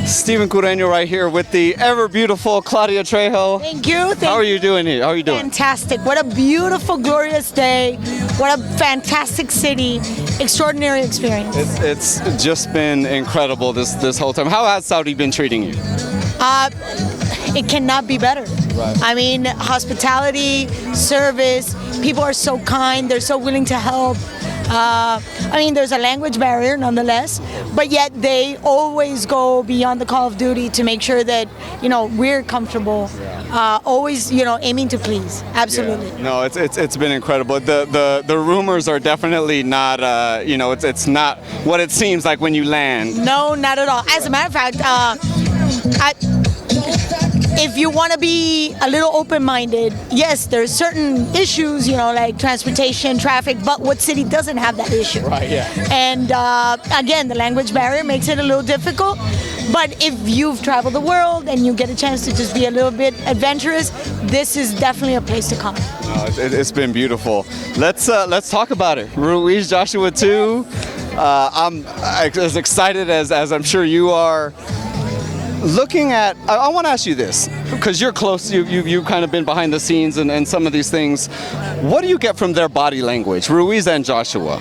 Steven Cureño right here with the ever beautiful Claudia Trejo. Thank you. How are you doing here? How are you doing? Fantastic. What a beautiful, glorious day. What a fantastic city. Extraordinary experience. It's just been incredible this whole time. How has Saudi been treating you? It cannot be better. Right. I mean, hospitality, service, people are so kind, they're so willing to help. I mean, there's a language barrier nonetheless, but yet they always go beyond the call of duty to make sure that, we're comfortable, always, aiming to please. Absolutely. Yeah. No, it's been incredible. The rumors are definitely not, it's not what it seems like when you land. No, not at all. As a matter of fact, if you want to be a little open-minded, yes, there's certain issues, like transportation, traffic, but what city doesn't have that issue? Right, yeah. And again, the language barrier makes it a little difficult, but if you've traveled the world and you get a chance to just be a little bit adventurous, this is definitely a place to come. No, it's been beautiful. Let's talk about it. Ruiz, Joshua 2. I'm as excited as I'm sure you are. Looking at, I want to ask you this, because you're close, you've kind of been behind the scenes and some of these things. What do you get from their body language, Ruiz and Joshua?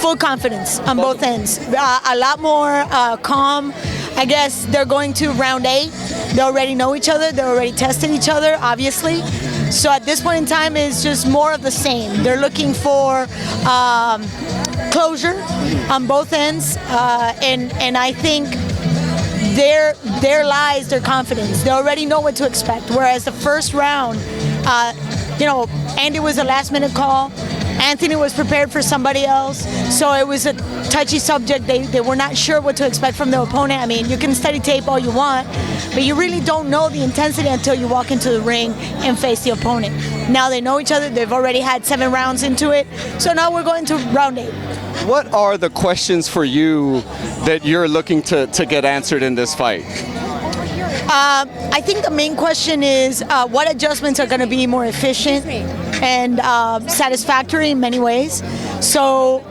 Full confidence on both ends. A lot more calm. I guess they're going to round 8. They already know each other. They already tested each other, obviously. So at this point in time, it's just more of the same. They're looking for closure on both ends, and I think there lies their confidence. They already know what to expect. Whereas the first round, Andy was a last-minute call. Anthony was prepared for somebody else, so it was a touchy subject. They were not sure what to expect from their opponent. I mean, you can study tape all you want, but you really don't know the intensity until you walk into the ring and face the opponent. Now they know each other. They've already had 7 rounds into it, so now we're going to round 8. What are the questions for you that you're looking to get answered in this fight? I think the main question is what adjustments are going to be more efficient and satisfactory in many ways. So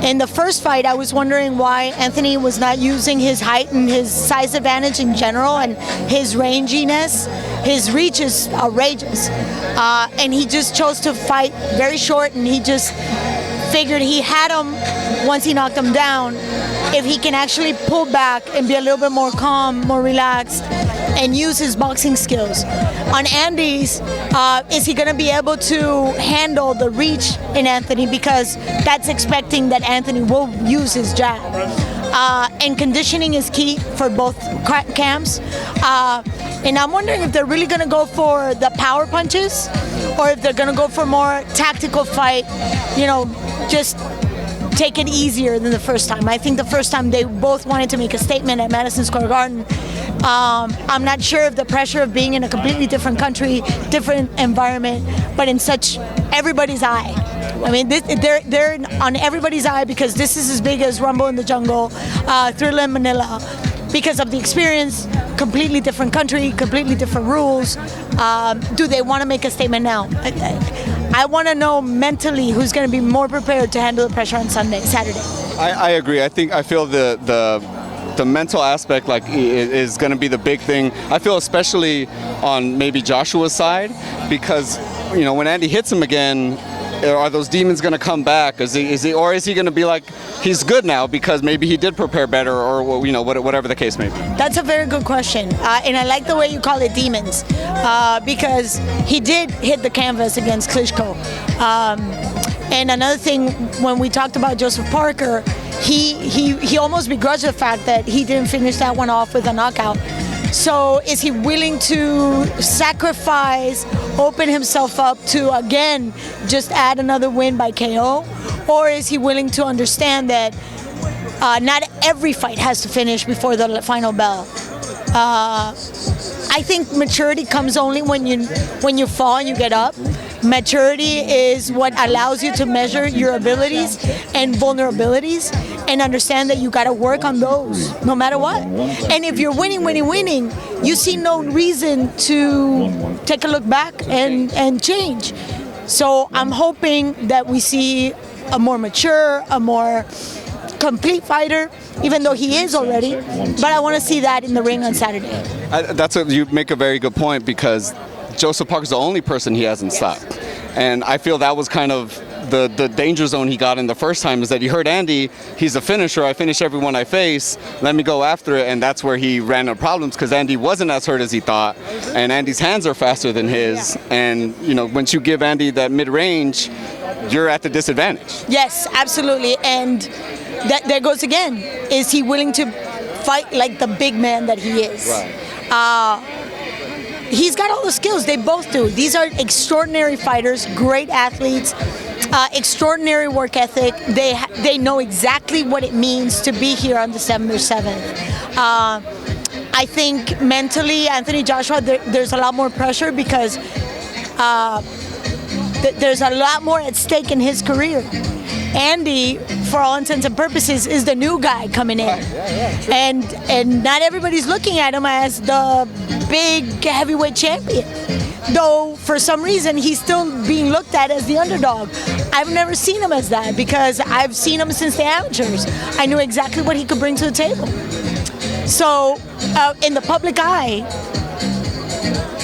in the first fight, I was wondering why Anthony was not using his height and his size advantage in general and his ranginess. His reach is outrageous. And he just chose to fight very short, and he just figured he had him once he knocked him down. If he can actually pull back and be a little bit more calm, more relaxed, and use his boxing skills. On Andy's, is he going to be able to handle the reach in Anthony, because that's expecting that Anthony will use his jab. And conditioning is key for both camps. And I'm wondering if they're really going to go for the power punches or if they're going to go for more tactical fight, just take it easier than the first time. I think the first time they both wanted to make a statement at Madison Square Garden. I'm not sure if the pressure of being in a completely different country, different environment, but in such everybody's eye. I mean, they're on everybody's eye because this is as big as Rumble in the Jungle, Thrilla in Manila, because of the experience. Completely different country, completely different rules. Do they want to make a statement now? I want to know mentally who's going to be more prepared to handle the pressure on Saturday. I agree. I feel the mental aspect is going to be the big thing. I feel especially on maybe Joshua's side, because when Andy hits him again, are those demons going to come back? Is he going to be like he's good now because maybe he did prepare better, or whatever the case may be? That's a very good question, and I like the way you call it demons, because he did hit the canvas against Klitschko. And another thing, when we talked about Joseph Parker, he almost begrudged the fact that he didn't finish that one off with a knockout. So is he willing to sacrifice, open himself up to, again, just add another win by KO? Or is he willing to understand that not every fight has to finish before the final bell? I think maturity comes only when you fall and you get up. Maturity is what allows you to measure your abilities and vulnerabilities and understand that you got to work on those no matter what. And if you're winning, you see no reason to take a look back and change. So I'm hoping that we see a more mature, a more complete fighter, even though he is already. But I want to see that in the ring on Saturday. That's what you make a very good point, because Joseph Parker's the only person he hasn't stopped. And I feel that was kind of the danger zone he got in the first time, is that he heard Andy, he's a finisher, I finish everyone I face, let me go after it, and that's where he ran into problems, because Andy wasn't as hurt as he thought, and Andy's hands are faster than his, and once you give Andy that mid-range, you're at the disadvantage. Yes, absolutely, and there goes again, is he willing to fight like the big man that he is? Right. He's got all the skills, they both do. These are extraordinary fighters, great athletes, extraordinary work ethic. They know exactly what it means to be here on December 7th. I think mentally, Anthony Joshua, there's a lot more pressure, because there's a lot more at stake in his career. Andy, for all intents and purposes, is the new guy coming in. And not everybody's looking at him as the big heavyweight champion. Though, for some reason, he's still being looked at as the underdog. I've never seen him as that, because I've seen him since the amateurs. I knew exactly what he could bring to the table. So, in the public eye,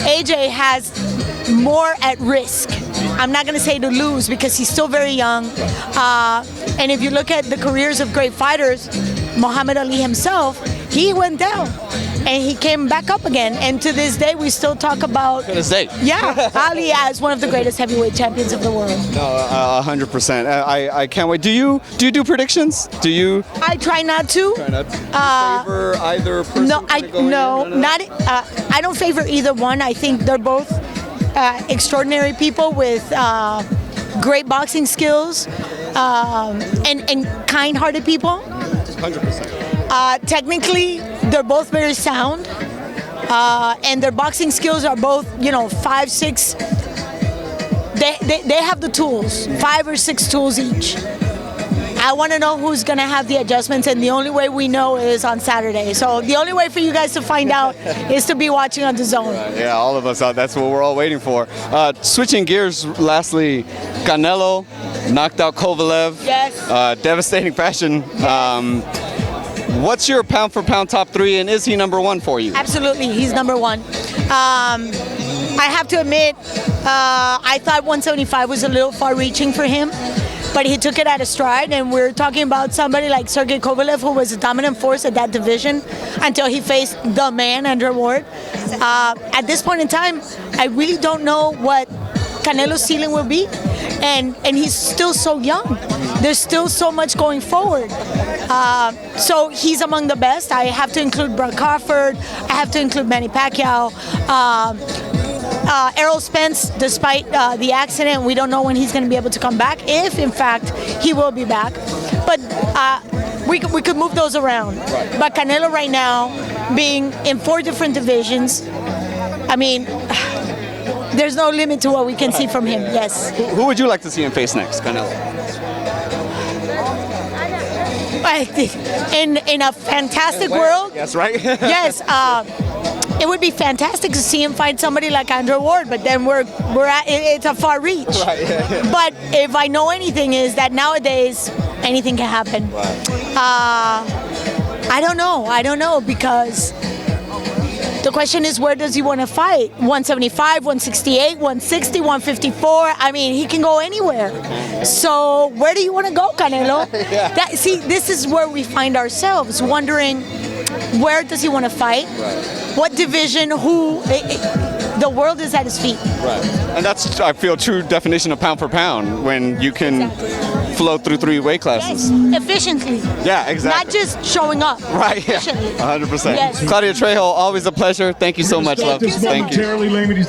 AJ has more at risk. I'm not going to say to lose, because he's still very young. And if you look at the careers of great fighters, Muhammad Ali himself, he went down and he came back up again. And to this day, we still talk about Ali as one of the greatest heavyweight champions of the world. No, 100%. I can't wait. Do you do predictions? Do you? I try not to. Try not to. Favor either person? No, I don't favor either one. I think they're both extraordinary people with great boxing skills and kind-hearted people. 100%. Technically, they're both very sound, and their boxing skills are both, 5, 6. They have the tools, 5 or 6 tools each. I want to know who's going to have the adjustments, and the only way we know is on Saturday. So the only way for you guys to find out is to be watching on DAZN. Yeah, all of us. That's what we're all waiting for. Switching gears, lastly, Canelo knocked out Kovalev. Yes. Devastating fashion. What's your pound-for-pound top 3, and is he number 1 for you? Absolutely, he's number 1. I have to admit, I thought 175 was a little far-reaching for him, but he took it at a stride, and we're talking about somebody like Sergey Kovalev, who was a dominant force at that division until he faced the man, Andre Ward. At this point in time, I really don't know what Canelo's ceiling will be, and he's still so young. There's still so much going forward. So he's among the best. I have to include Brock Crawford. I have to include Manny Pacquiao. Errol Spence, despite the accident, we don't know when he's going to be able to come back, if in fact he will be back. But we could move those around. Right. But Canelo right now, being in 4 different divisions, I mean, there's no limit to what we can see from him. Yes. Who would you like to see him face next, Canelo? In a fantastic world. Yes, right? Yes. It would be fantastic to see him fight somebody like Andre Ward, but then it's a far reach. Right, yeah. But if I know anything, is that nowadays anything can happen. I don't know, because the question is, where does he want to fight? 175, 168, 160, 154. I mean, he can go anywhere. So where do you want to go, Canelo? Yeah. See, this is where we find ourselves wondering, where does he want to fight? Right. What division? Who? The world is at his feet. Right. And that's, I feel, true definition of pound for pound, when you can flow through 3 weight classes. Yes, efficiently. Yeah, exactly. Not just showing up. Right, yeah. Efficiently. 100%. Yes. Claudia Trejo, always a pleasure. Thank you so much, love. Thank you so much. Thank you.